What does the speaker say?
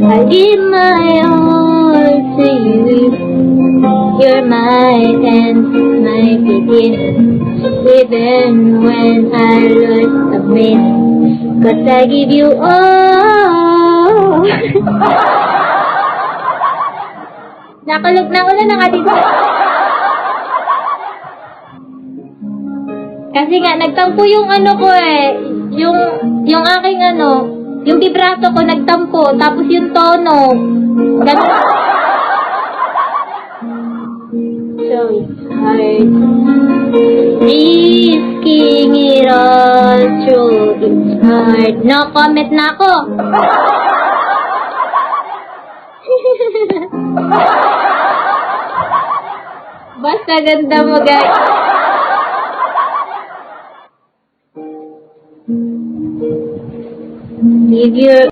I give my all to you. You're my end, my beginning. Even when I lose a minute, 'cause I give you all. Nakalog na ako na nakatito. Kasi nga, nagtampo yung ano ko eh. Yung aking ano, yung vibrato ko nagtampo. Tapos yung tono. Ganun. So it's hard. Risking it all through. It's hard. No comment na ako. Basta ganda mo, guys. Give your